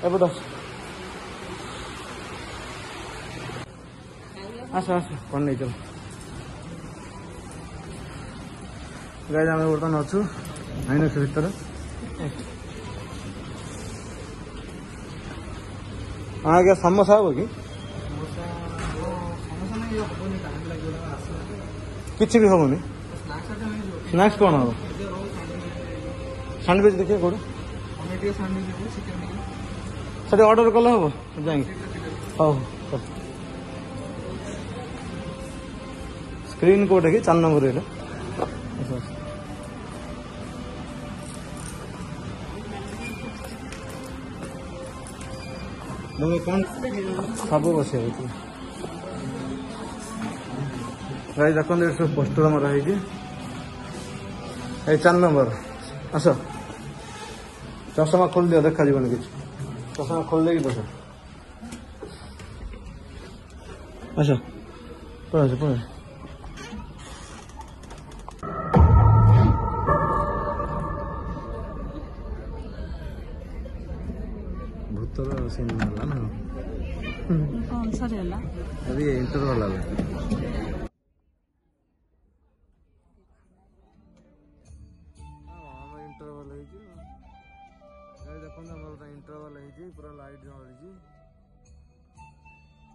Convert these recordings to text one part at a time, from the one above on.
एपट आस आस कौन नहीं चल गाइस आम बर्तमान अच्छु आइनक्स भितर आज्ञा समोसा हम कि किसी भी हेनी स्नाक्स कौन हम सैंडविच देखिए कौन से ऑर्डर कले हम जाए हाँ स्क्रीन कोड है कि 4 नंबर ये कौन सब बस गाइस देखो ये सब पोस्टर मरा है 4 नंबर आस चषमा खोल दियो देखा जीवन कि चषमा खोल दे बस आस पढ़ पढ़ भूतर सीन वाला ना कौन सा रेला अभी इंटर वाला इंटरवल है पूरा लाइट जमी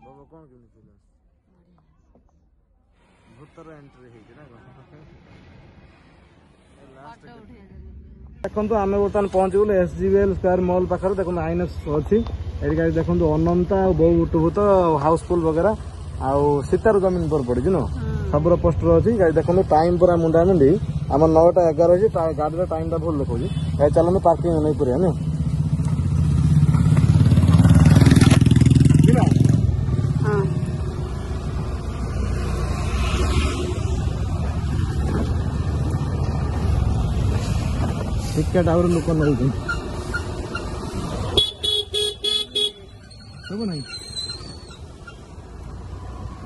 बाबा कौन के भूतर एंट्री है देखो आम बर्तमान पहुंचगलु SGVL स्क्वायर मॉल पाखे देखो आइनक्स अच्छी ये देखो अनंता बहु बुटभूत हाउसफुल वगैरह आउ सीतार जमीन पर पड़ी न सबुर पोस्टर अच्छी देखो टाइम पूरा मुंडा मुंडी आम 9:11 अच्छी गाड़ी टाइम टा भूल देखा चलो पार्किंग नहीं पड़ा ना टिकेट आवर लोक नहीं सब नहीं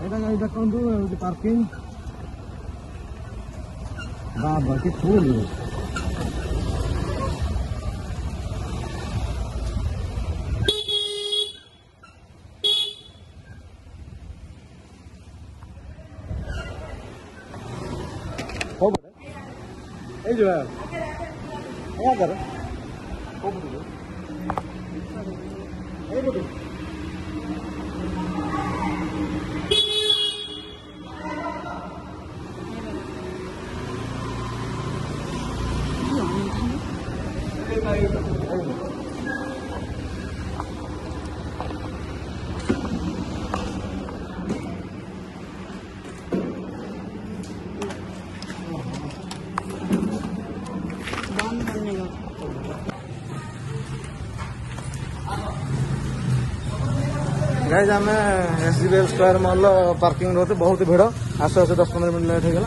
यहाँ देखो पार्किंग बाबा कि फुल जो है क्या कर गाइस आम SGVL square mall parking road बहुत भिड़ आसु आसु 10-15 मिनट लेट होगा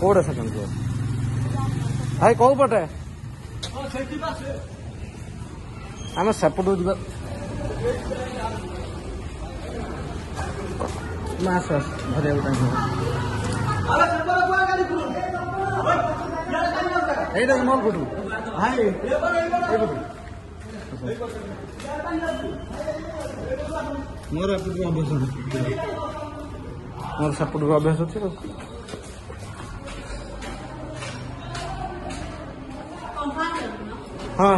कौटे सेकेंड फ्लोर भाई कौ पटे आम सेपटू जा आस आस भर टाइम मॉल कोटू भाई मोर एपट अभ्यास मोर सेपट अभ्यास अच्छे हाँ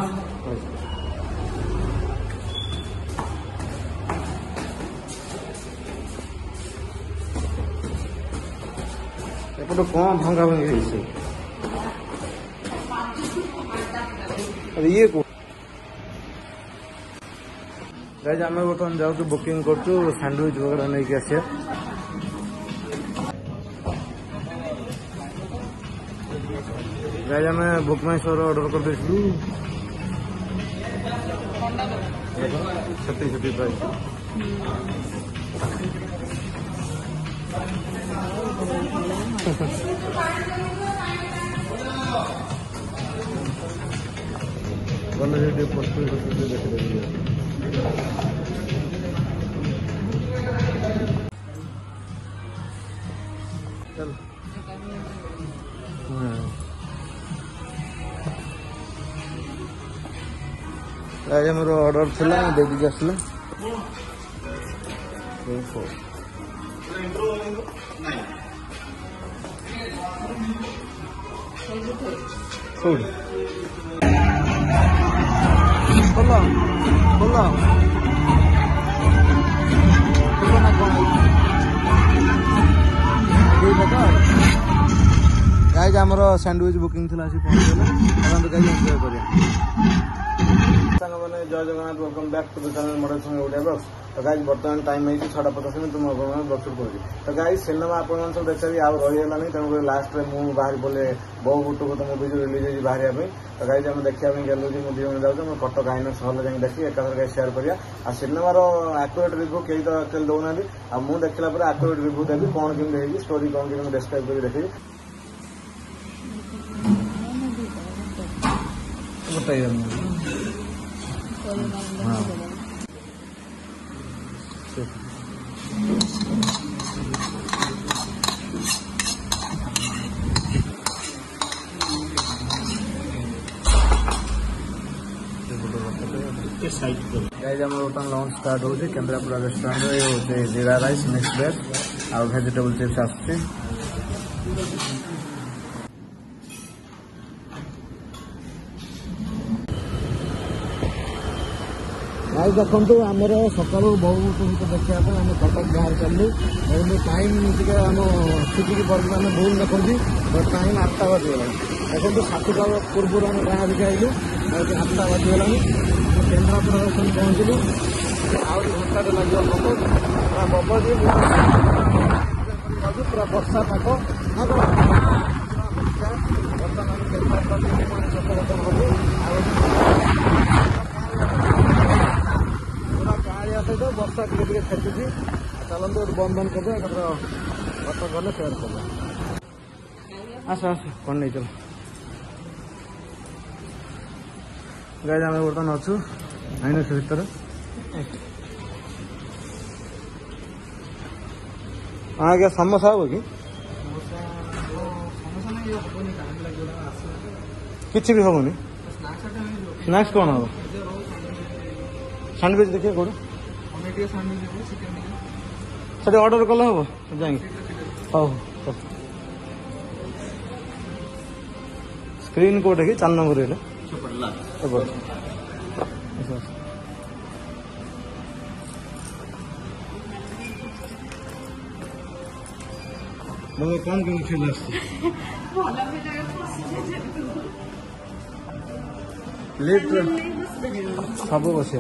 एपट कौन भंगा भंगी ये को गाइस आम बर्तमान जाऊँ बुकिंग करूँ सैंडविच वगैरह नहीं कि आसिया गाइस आम बुक माई शो ऑर्डर कर देलु छत्ती प्राइस गले पोस्ट देखिए चल आज मोर ऑर्डर थिला देदी आसला फूड बोला बोला गाइज आमर सैंडविच बुकिंग थी पहुँचल गाइज एंजॉय करिया मैंने जय Jagannath welcome back to the channel model संगे ओडिया ब्लॉग्स। तो गाइज बर्तमान टाइम है 6:50 तुम ब्लॉग शूट कर। तो गाइज सिनेमा आप सब देखा आउ रहीगलानी तेणुक लास्ट में मुझे बाहर बोले बहु बुटुक तो मुवी जो रिलीज होगी बाहर। तो गाइज आम देखा गलु मुवी मैंने जाऊँ कटक आइनक्स हल जाए देखी एकाथर सेयार करा आ सिनेमार आक्युरेट रिव्यू कहीं तो एक्चुअली दौना आ मुझे देखला आक्युरेट रिव्यू देवी कौन केमी स्टोरी कौन केमी डिस्क्राइब कर देखी बताइए। हाँ गाइज आम बर्तमान लंच स्टार्ट हो केन्द्रापड़ा रेस्टोरेंट ये जीरा राइस मिक्स वेज आ वेजिटेबल चिप्स आस गाइज देखो आमर सकाल बहुत देखा आम कटक बाहर चलू टाइम टे आम छुट्टी पड़े आम भूल देखी टाइम 8टा बाजिगला देखो 7टा पूर्व आम गाँव भी आइलु 8टा बाजिगला केन्द्रापड़ा पहुँचलु आहरी घंटे लगे बबदी पूरा वर्षा पाग बर्तमान केन्द्रापड़ा सहित वर्षा टे खेचुची चलते बंद बंद कर कटक गले फेयर कर आस आस कौन नहीं चल गाइज आम बर्तमान अच्छु आइनक्स भितर आज्ञा समोसा हम कि किसी भी हेनी स्नाक्स कौन हम सैंडविच देखिए कौन से ऑर्डर कले हम जाए हाँ स्क्रीन कोड है 4 नंबर कौन कौन खेल सब बस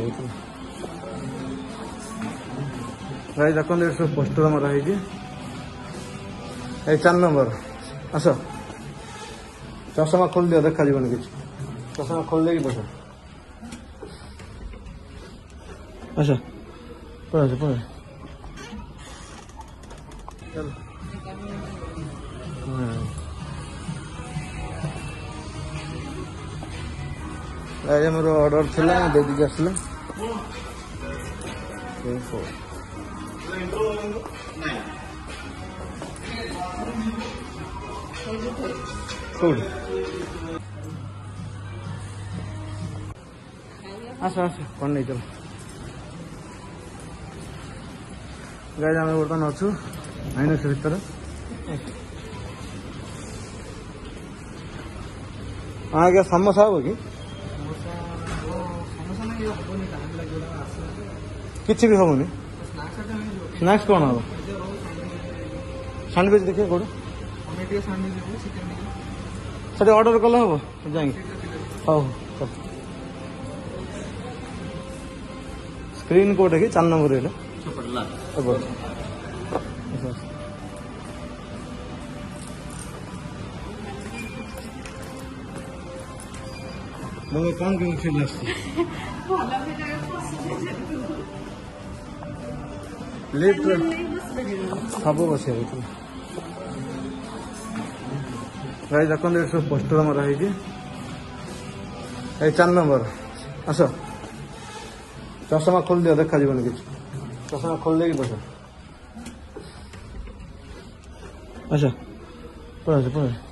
गाइज देखो ये सब पोस्टर मरा है 4 नंबर आस चषमा खोल दियो देखा जीवन कि चषमा खोल दे बस अच्छा पढ़े पढ़े चल मोर ऑर्डर थिला देदी आसला फूड आस आस कौन नहीं चल गाइज आम बर्तमान अच्छु आइनक्स भितर आज्ञा समोसा हम कि किसी भी हेनी स्नाक्स कौन हम सैंडविच देखिए कौन से ऑर्डर कले हम जाए हाँ स्क्रीन कोड है 4 नंबर कौन कौन खेल सब बस गाइज देखो ये सब पोस्टर मरा है 4 नंबर आस चषमा खोल दियो देखा जीवन कि चषमा खोल दे बस अच्छा पढ़े पढ़े